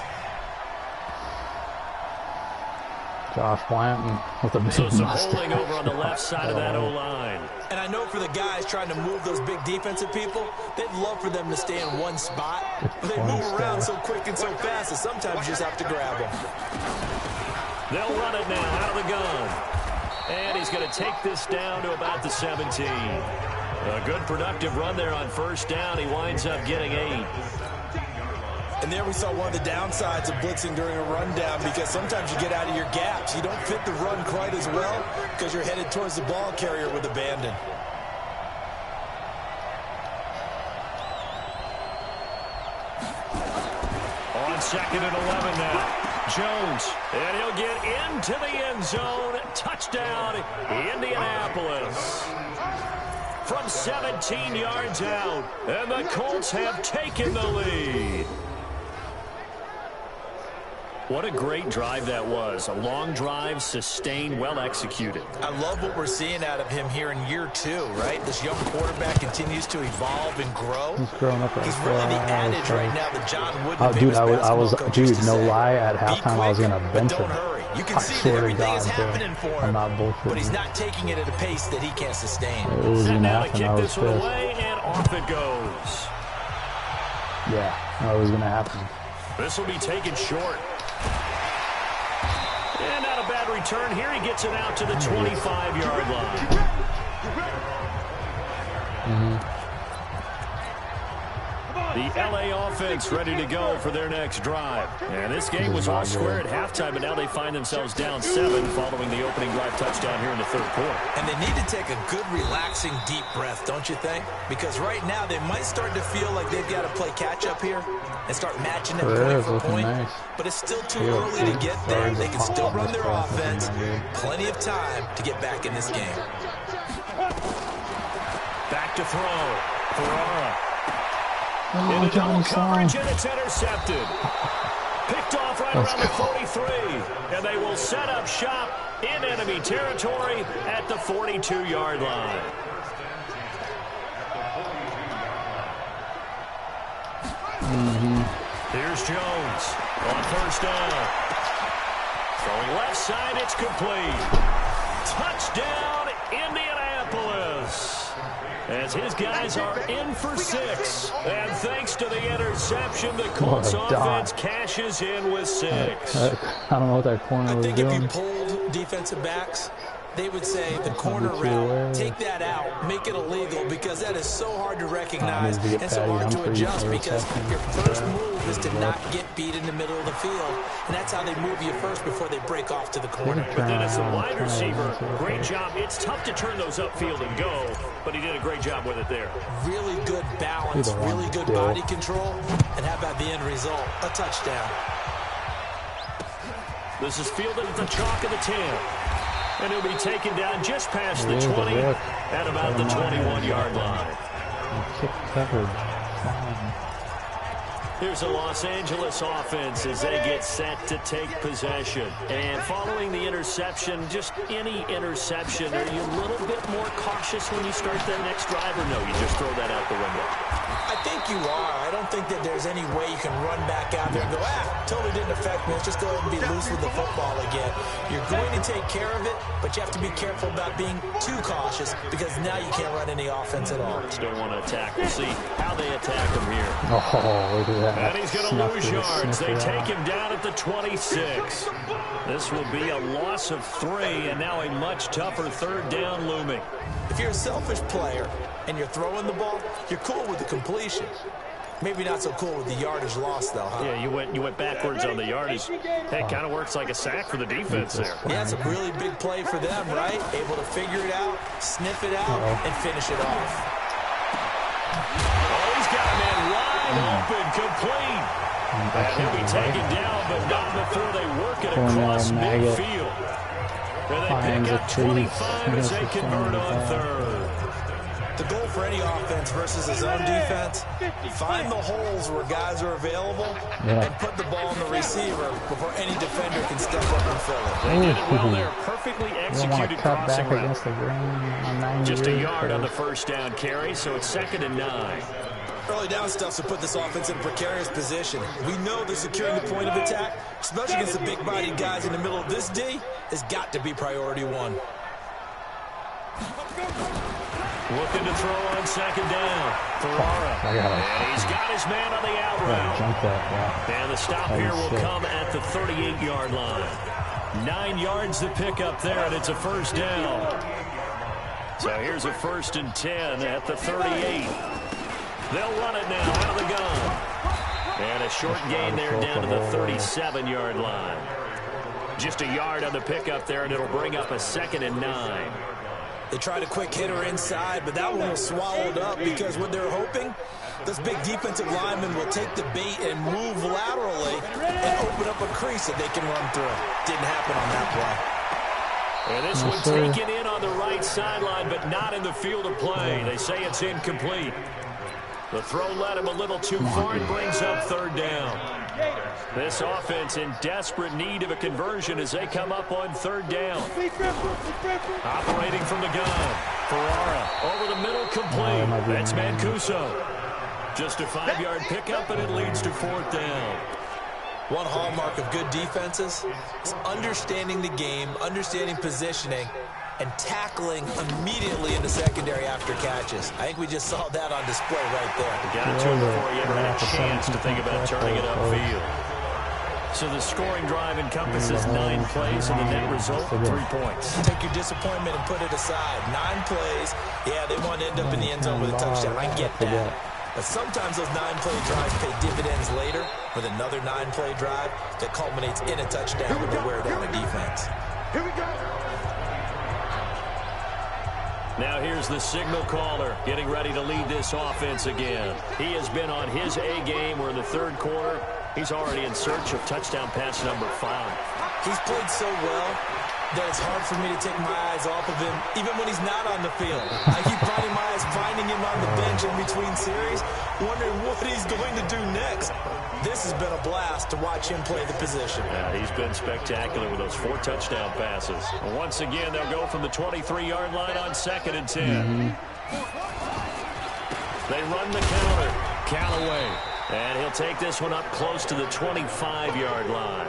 Josh Blanton with a big So some mustache. holding over on the left side of that O-line. And I know for the guys trying to move those big defensive people, they'd love for them to stay in one spot. But they move around so quick and so fast that sometimes you just have to grab them. They'll run it now out of the gun. And he's going to take this down to about the 17. A good productive run there on first down. He winds up getting 8. And there we saw one of the downsides of blitzing during a rundown, because sometimes you get out of your gaps. You don't fit the run quite as well because you're headed towards the ball carrier with abandon. On 2nd and 11 now. Jones, and he'll get into the end zone. Touchdown, Indianapolis. From 17 yards out, and the Colts have taken the lead. What a great drive that was. A long drive, sustained, well executed. I love what we're seeing out of him here in year 2, right? This young quarterback continues to evolve and grow. He's growing up. He's really the adage right now that John Wooden. Oh, dude, no lie. At halftime, I was gonna bench him. You can see that everything is happening for him, I'm not bullshitting. but he's not taking it at a pace that he can't sustain. It was Set gonna now to happen. kick I was this one pissed. away, and off it goes. Yeah, no, it was gonna happen. This will be taken short. And not a bad return here. He gets it out to the 25-yard line. The LA offense ready to go for their next drive. And this game was all square at halftime, but now they find themselves down 7 following the opening drive touchdown here in the third quarter. And they need to take a good, relaxing, deep breath, don't you think? Because right now they might start to feel like they've got to play catch-up here and start matching it point for point. Nice. But it's still too early to get there. They can still run their offense. Plenty of time to get back in this game. Back to throw. Ferrara. Oh, Johnny coverage, and it's intercepted. Picked off right around the 43. And they will set up shop in enemy territory at the 42-yard line. Here's Jones on first down. Throwing left side, it's complete. Touchdown, Indianapolis. As his guys are in for 6. And thanks to the interception, the Colts offense cashes in with 6. I don't know what that corner was doing. I think if you pulled defensive backs, they would say the corner route, take that out, make it illegal, because that is so hard to recognize and so hard to adjust, because your first move is to not get beat in the middle of the field, and that's how they move you first before they break off to the corner. But then as a wide receiver, great job. It's tough to turn those upfield and go, but he did a great job with it there. Really good balance, really good body control, and how about the end result? A touchdown. This is fielded at the chalk of the 10. And he'll be taken down just past the 20 at about the 21-yard line. Here's a Los Angeles offense as they get set to take possession. And following the interception, just any interception, are you a little bit more cautious when you start that next drive, or no, you just throw that out the window? I think you are. I don't think that there's any way you can run back out there and go, totally didn't affect me. Let's just go ahead and be loose with the football again. You're going to take care of it, but you have to be careful about being too cautious, because now you can't run any offense at all. Still want to attack. We'll see how they attack him here. Oh, look at that. And he's going to lose yards. They take him down at the 26. This will be a loss of 3, and now a much tougher third down looming. If you're a selfish player and you're throwing the ball, you're cool with the completion. Maybe not so cool with the yardage loss, though, huh? Yeah, you went backwards on the yardage. Hey, it kind of works like a sack for the defense there. Yeah, it's a really big play for them, right? Able to figure it out, sniff it out, and finish it off. Oh, he's got a man wide open, complete. And he'll be taken down, but not before they work it across midfield. And they pick up 25 as they convert on third. The goal for any offense versus his own defense, find the holes where guys are available and put the ball on the receiver before any defender can step up and fill it. They did it well there. Perfectly executed crossing route. Just a yard on the first down carry, so it's 2nd and 9. Early down stuff to put this offense in a precarious position. We know that securing the point of attack, especially against the big-bodied guys in the middle of this D, has got to be priority 1. Looking to throw on 2nd down. Ferrara. And he's got his man on the out route. And the stop here will come at the 38-yard line. 9 yards to pick up there, and it's a first down. So here's a 1st and 10 at the 38. They'll run it now out of the gun. And a short gain there down to the 37-yard line. Just a yard on the pickup there, and it'll bring up a 2nd and 9. They tried a quick hitter inside, but that one was swallowed up, because what they're hoping, this big defensive lineman will take the bait and move laterally and open up a crease that they can run through. Didn't happen on that play. And this one taken in on the right sideline, but not in the field of play. They say it's incomplete. The throw led him a little too far and brings up 3rd down. This offense in desperate need of a conversion as they come up on third down. Operating from the gun. Ferrara over the middle, complete. That's Mancuso. Just a 5-yard pickup, and it leads to fourth down. One hallmark of good defenses is understanding the game, understanding positioning, and tackling immediately in the secondary after catches. I think we just saw that on display right there. Got it to him before he ever had a chance to think about turning it upfield. So the scoring drive encompasses 9 plays, and the net result, 3 points. Take your disappointment and put it aside. 9 plays, yeah, they want to end up in the end zone with a touchdown. I get that. But sometimes those 9-play drives pay dividends later with another 9-play drive that culminates in a touchdown when they wear down a defense. Here we go. Now here's the signal caller getting ready to lead this offense again. He has been on his A game. We're in the third quarter. He's already in search of touchdown pass number 5. He's played so well that it's hard for me to take my eyes off of him, even when he's not on the field. I keep finding him on the bench in between series, wondering what he's going to do next. This has been a blast to watch him play the position. Yeah, he's been spectacular with those 4 touchdown passes. Once again, they'll go from the 23-yard line on 2nd and 10. They run the counter. Callaway. And he'll take this one up close to the 25-yard line.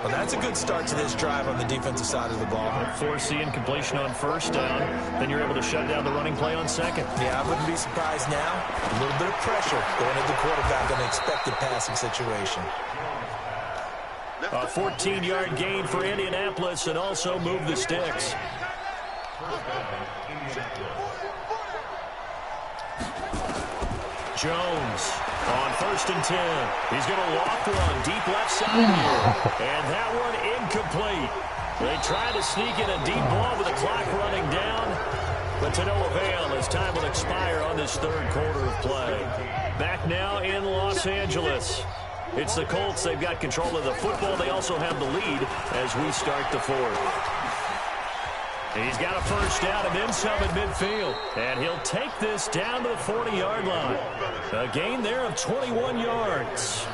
Well, that's a good start to this drive on the defensive side of the ball. Forcing incompletion on first down. Then you're able to shut down the running play on 2nd. Yeah, I wouldn't be surprised now. A little bit of pressure going at the quarterback on an expected passing situation. A 14-yard gain for Indianapolis and also move the sticks. Jones on 1st and 10. He's going to walk one deep left side here. And that one incomplete. They try to sneak in a deep ball with the clock running down, but to no avail as time will expire on this third quarter of play. Back now in Los Angeles. It's the Colts. They've got control of the football. They also have the lead as we start the fourth. He's got a first down and then some at midfield. And he'll take this down to the 40-yard line. A gain there of 21 yards.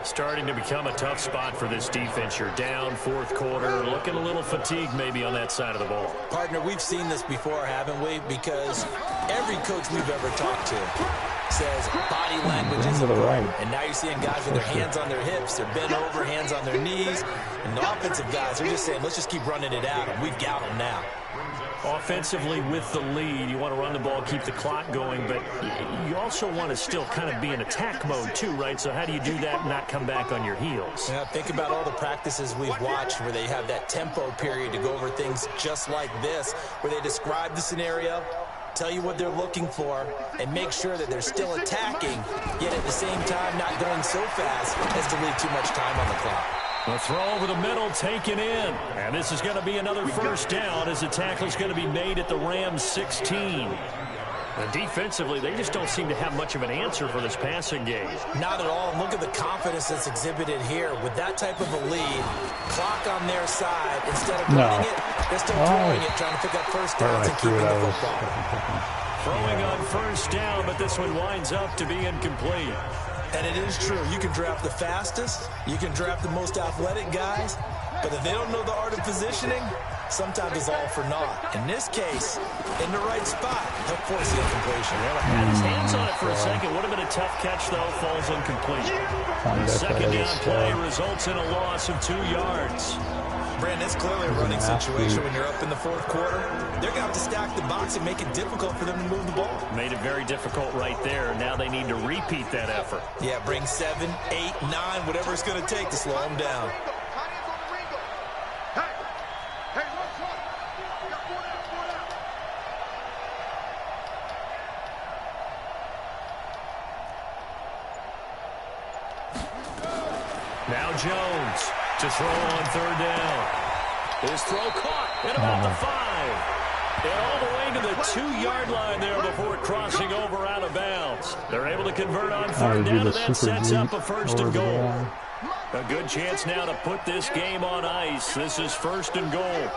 Starting to become a tough spot for this defense. You're down fourth quarter, looking a little fatigued maybe on that side of the ball. Partner, we've seen this before, haven't we? Because every coach we've ever talked to says body language is important. And now you're seeing guys with their hands on their hips, they're bent over, hands on their knees. And the offensive guys are just saying, let's just keep running it at them. We've got them now. Offensively with the lead, you want to run the ball, keep the clock going, but you also want to still kind of be in attack mode too, right? So how do you do that and not come back on your heels? Yeah, think about all the practices we've watched where they have that tempo period to go over things just like this, where they describe the scenario, tell you what they're looking for, and make sure that they're still attacking, yet at the same time not going so fast as to leave too much time on the clock. The throw over the middle taken in. And this is going to be another first down as the tackle is going to be made at the Rams 16. And defensively, they just don't seem to have much of an answer for this passing game. Not at all. Look at the confidence that's exhibited here. With that type of a lead, clock on their side, instead of running it, they're still throwing it, trying to pick up first downs and keeping the football. Throwing on first down, but this one winds up to be incomplete. And it is true. You can draft the fastest. You can draft the most athletic guys. But if they don't know the art of positioning, sometimes it's all for naught. In this case, in the right spot, he'll force the incompletion. Had his hands on it for a second. Would have been a tough catch, though. Falls incomplete. Second down play results in a loss of 2 yards. Brandon, it's clearly a running situation when you're up in the fourth quarter. They're going to have to stack the box and make it difficult for them to move the ball. Made it very difficult right there. Now they need to repeat that effort. Yeah, bring 7, 8, 9, whatever it's going to take to slow them down. Now Jones to throw on third down. His throw caught at about the 5. And all the way to the 2-yard line there before crossing over out of bounds. They're able to convert on third down, and that sets up a first and goal. A good chance now to put this game on ice. This is first and goal.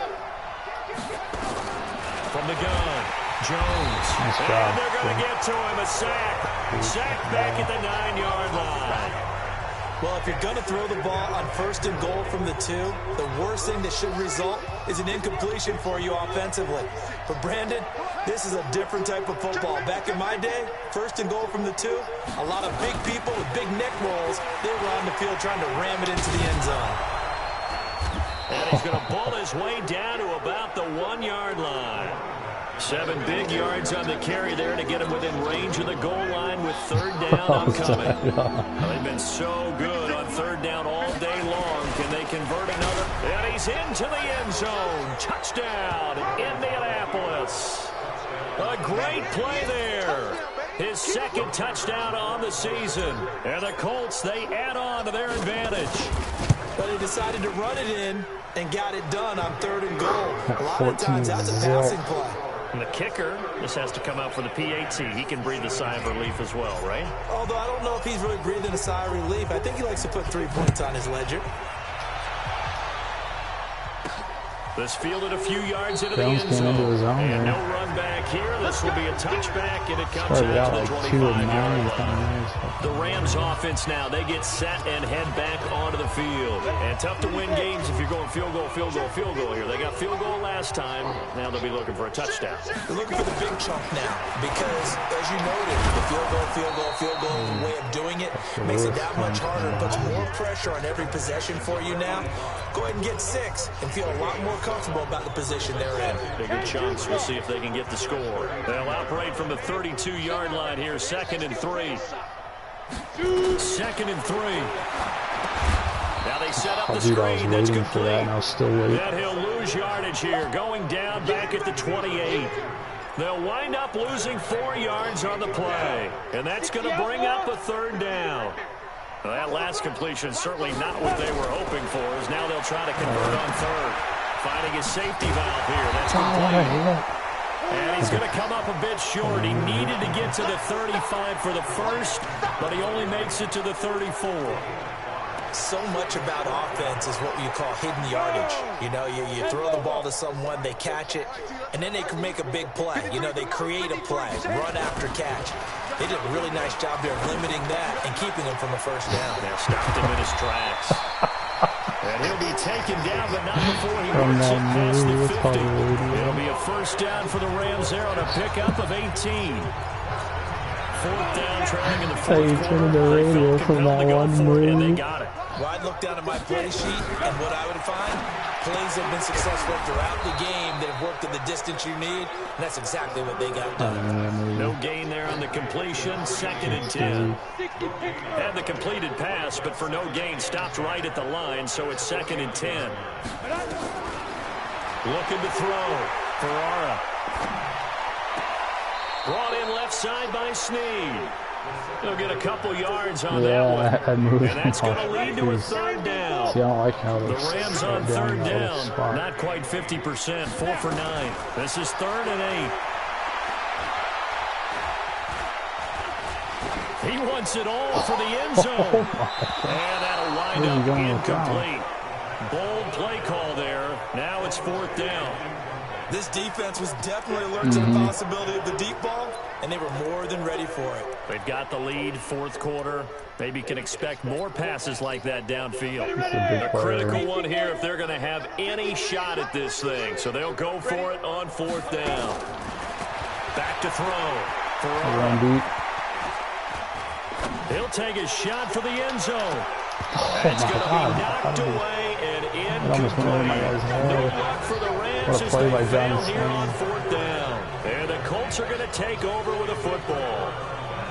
From the gun, Jones. And they're going to get to him, a sack. Sack back at the 9-yard line. Well, if you're going to throw the ball on 1st and goal from the 2, the worst thing that should result is an incompletion for you offensively. But, Brandon, this is a different type of football. Back in my day, 1st and goal from the 2, a lot of big people with big neck rolls, they were on the field trying to ram it into the end zone. And he's going to pull his way down to about the 1-yard line. 7 big yards on the carry there to get him within range of the goal line with 3rd down upcoming. Well, they've been so good on 3rd down all day long. Can they convert another? And he's into the end zone. Touchdown, Indianapolis. A great play there. His 2nd touchdown on the season. And the Colts, they add on to their advantage. But they decided to run it in and got it done on 3rd and goal. A lot of times that's a passing play. And the kicker just has to come out for the PAT. He can breathe a sigh of relief as well, right? Although I don't know if he's really breathing a sigh of relief. I think he likes to put 3 points on his ledger. This fielded a few yards into the end zone. And no run back here. This will be a touchback, and it comes out to the 25-yard line. The Rams offense now, they get set and head back onto the field. And tough to win games if you're going field goal, field goal, field goal here. They got field goal last time. Now they'll be looking for a touchdown. They're looking for the big chunk now because, as you noted, the field goal way of doing it makes it that much harder. It puts more pressure on every possession for you now. Go ahead and get 6 and feel a lot more comfortable about the position they're in. Bigger chunks. We'll see if they can get the score. They'll operate from the 32-yard line here. 2nd and 3. 2nd and 3. Now they set up the screen. That's complete. That he'll lose yardage here. Going down back at the 28. They'll wind up losing 4 yards on the play. And that's going to bring up a 3rd down. Well, that last completion certainly not what they were hoping for. As now they'll try to convert on 3rd. Finding his safety valve here. That's complete. And he's going to come up a bit short. He needed to get to the 35 for the 1st, but he only makes it to the 34. So much about offense is what you call hidden yardage. You know, you throw the ball to someone, they catch it, and then they can make a big play. You know, they create a play, run after catch. They did a really nice job there limiting that and keeping him from a 1st down. They stopped him in his tracks. And he'll be taken down, but not before he works it past the 50. It'll be a 1st down for the Rams there on a pickup of 18. 4th down, trailing in the 4th quarter. They felt compelled to go for it, and they got it. Well, I'd look down at my play sheet, and what I would find, plays have been successful throughout the game that have worked at the distance you need, and that's exactly what they got done. No gain there on the completion, 2nd and 10. Had the completed pass, but for no gain, stopped right at the line, so it's 2nd and 10. Looking to throw. Ferrara. Brought in left side by Snead. He'll get a couple yards on that one. And that's going to lead to a 3rd down. See, I don't like how the Rams on 3rd down. Not quite 50%. 4 for 9. This is 3rd and 8. He wants it all for the end zone. And that'll wind up incomplete. Bold play call there. Now it's 4th down. This defense was definitely alert to the possibility of the deep ball, and they were more than ready for it. They've got the lead, 4th quarter. Maybe can expect more passes like that downfield. A critical one here if they're going to have any shot at this thing. So they'll go for it on 4th down. Back to throw. Ferrara. He'll take a shot for the end zone. It's going to be knocked away and incomplete. No luck for the Rams as they fail here on 4th down. And the Colts are going to take over with a football.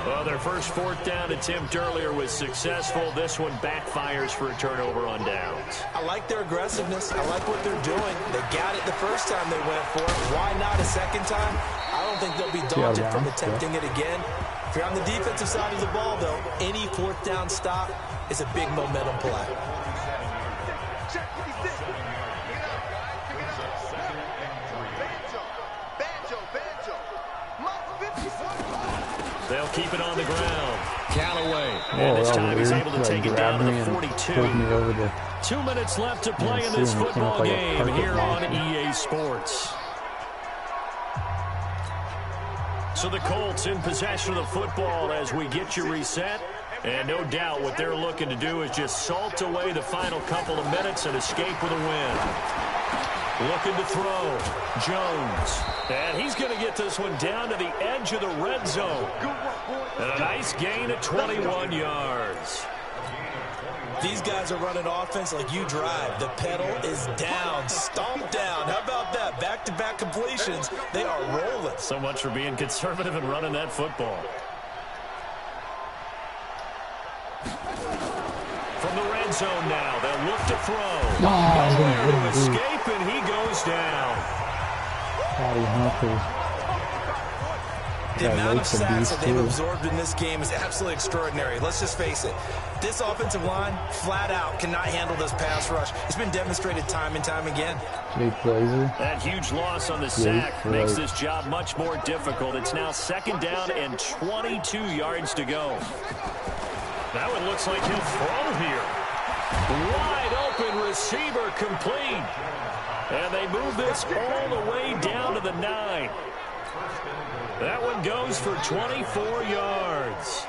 Well, their first 4th down attempt earlier was successful. This one backfires for a turnover on downs. I like their aggressiveness. I like what they're doing. They got it the first time they went for it. Why not a 2nd time? I don't think they'll be daunted from attempting it again. If you're on the defensive side of the ball, though, any 4th down stop is a big momentum play. They'll keep it on the ground. Callaway. And this time he's able to take it down to the 42. 2 minutes left to play in this football game here on EA Sports. So the Colts in possession of the football as we get you reset. And no doubt what they're looking to do is just salt away the final couple of minutes and escape with a win. Looking to throw. Jones. And he's going to get this one down to the edge of the red zone. And a nice gain of 21 yards. These guys are running offense like you drive. The pedal is down, stomped down. How about that? Back-to-back completions. They are rolling. So much for being conservative and running that football. From the red zone now, they'll look to throw. Nowhere to escape, and he goes down. The amount of sacks that they've absorbed in this game is absolutely extraordinary. Let's just face it. This offensive line, flat out, cannot handle this pass rush. It's been demonstrated time and time again. That huge loss on the sack makes this job much more difficult. It's now 2nd down and 22 yards to go. That one looks like he'll throw here. Wide open receiver complete. And they move this all the way down to the 9. That one goes for 24 yards.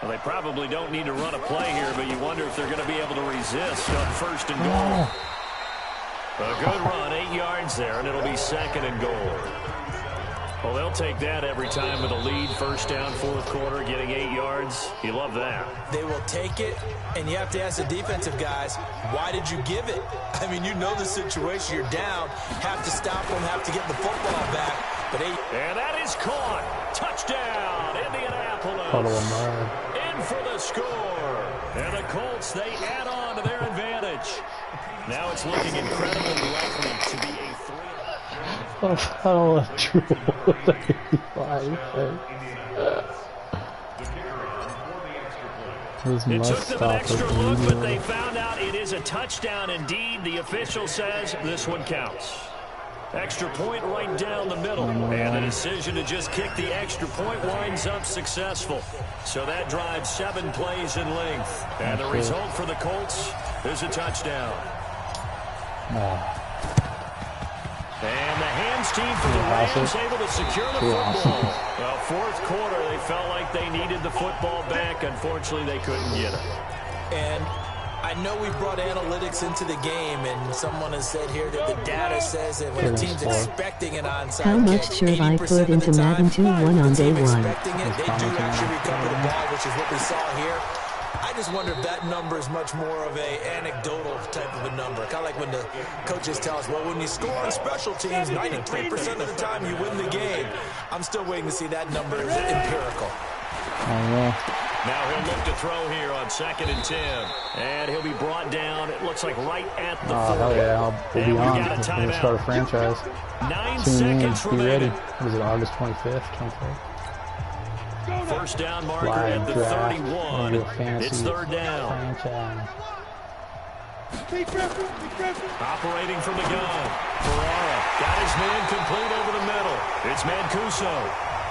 Well, they probably don't need to run a play here, but you wonder if they're going to be able to resist on 1st and goal. A good run, 8 yards there, and it'll be 2nd and goal. Well, they'll take that every time with a lead, 1st down, 4th quarter, getting 8 yards. You love that. They will take it, and you have to ask the defensive guys, why did you give it? I mean, you know the situation. You're down, have to stop them, have to get the football back. And that is caught. Touchdown, Indianapolis. In for the score. And the Colts, they add on to their advantage. Now it's looking incredibly likely to be a 3. I don't want to It took them an extra look, but they found out it is a touchdown indeed. The official says this one counts. Extra point right down the middle. And the decision to just kick the extra point winds up successful. So that drives 7 plays in length. And the result for the Colts is a touchdown. And the hands team for the Rams able to secure the football. Well, 4th quarter, they felt like they needed the football back. Unfortunately, they couldn't get it. And I know we brought analytics into the game, and someone has said here that the data says that when a team's expecting an onside How much should I put into Madden 2-1 on day 1? They do actually recover the ball, which is what we saw here. I just wonder if that number is much more of a anecdotal type of a number. Kind of like when the coaches tell us, well, when you score on special teams, 93% of the time you win the game. I'm still waiting to see that number is empirical. Now he'll look to throw here on 2nd and 10. And he'll be brought down, it looks like right at the 40. Oh, yeah, we'll be on. We're going to start a franchise. 9 seconds remaining. What is it, August 25th, 24th? 1st down marker at the 31. It's 3rd down. Operating from the gun. Ferrara got his man complete over the middle. It's Mancuso.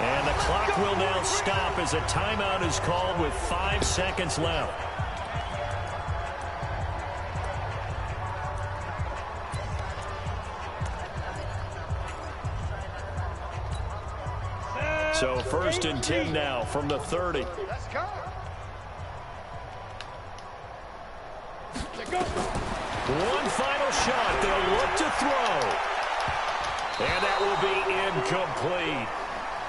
And the clock will now stop as a timeout is called with 5 seconds left. So 1st and 10 now from the 30. Let's go. One final shot. They'll look to throw. And that will be incomplete.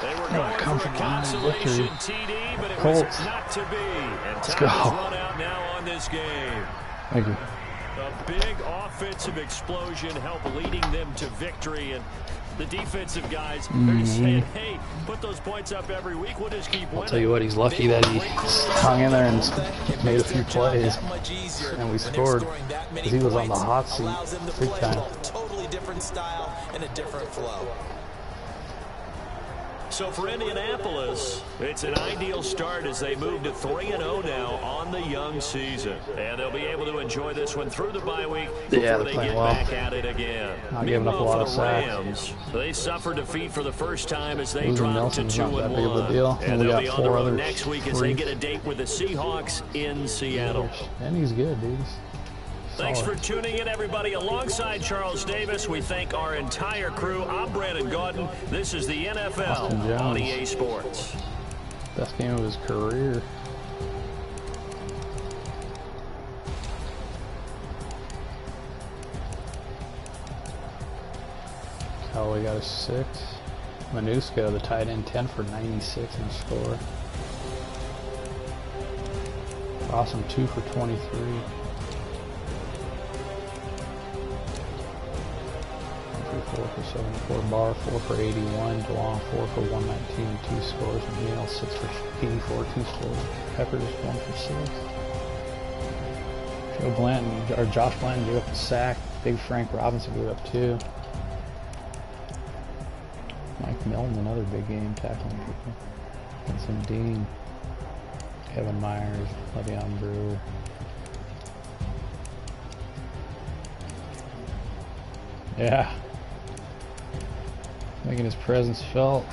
They were going for a consolation TD, but it was not to be. And time has run out now on this game. Thank you. A big offensive explosion helped leading them to victory. And the defensive guys are just saying, hey, put those points up every week. We'll just keep winning. I'll tell you what, he's lucky that he hung in there and made a few plays. And we scored because he was on the hot seat big time. Totally different style and a different flow. So for Indianapolis, it's an ideal start as they move to 3-0 now on the young season. And they'll be able to enjoy this one through the bye week before they get back at it again. Not giving up a lot of sacks. Rams, they suffered defeat for the first time as they dropped to 2-1. And they'll be on the road next week as they get a date with the Seahawks in Seattle. And he's good, dude. Thanks for tuning in, everybody. Alongside Charles Davis, we thank our entire crew. I'm Brandon Gaudin. This is the NFL on EA Sports. Best game of his career. Oh, we got a 6. Manusko, the tight end, 10 for 96 in a score. Awesome, 2 for 23. Humphrey, 4 for 74. Barr, 4 for 81. DeLong, 4 for 119, 2 scores. And Neal, 6 for 84, 2 scores. Peppers, 1 for 6. Joe Blanton, or Josh Blanton gave up a sack. Big Frank Robinson gave up 2. Mike Milton, another big game tackling people. Vincent Dean. Kevin Myers, Le'Veon Brewer. Yeah. Making his presence felt.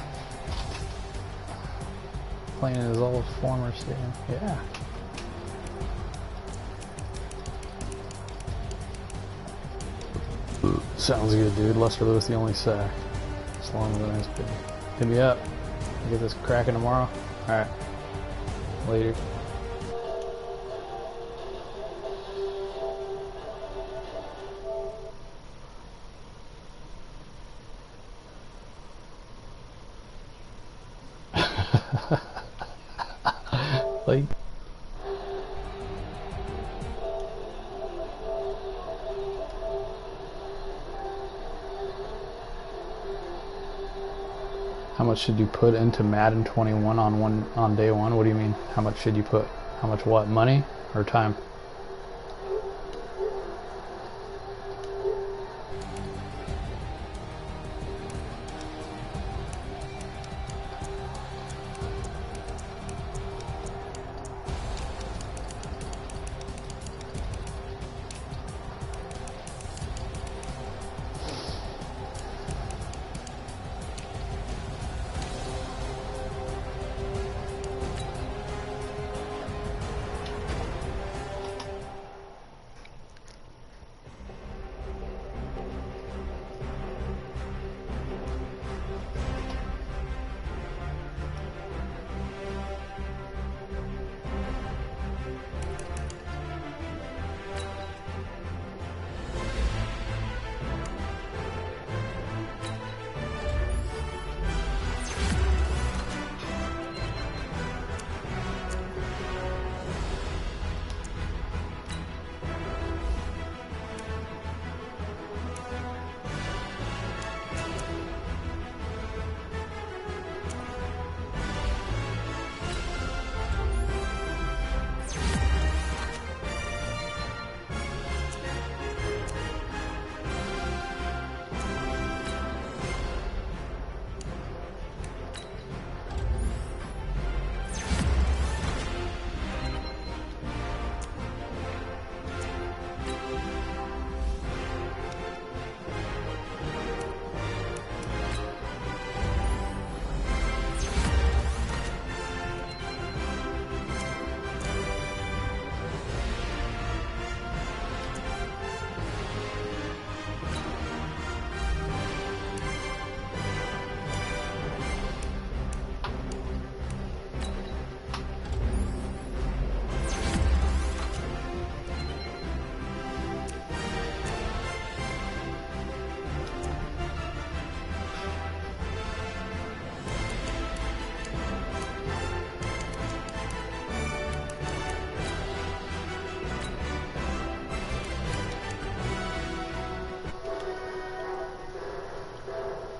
Playing in his old former stadium. Yeah. Sounds good, dude. Lester Lewis, the only sack. As long as a nice big. Hit me up. Get this cracking tomorrow. Alright. Later. Like. How much should you put into Madden 21 on day one? What do you mean? How much should you put? How much what? Money or time?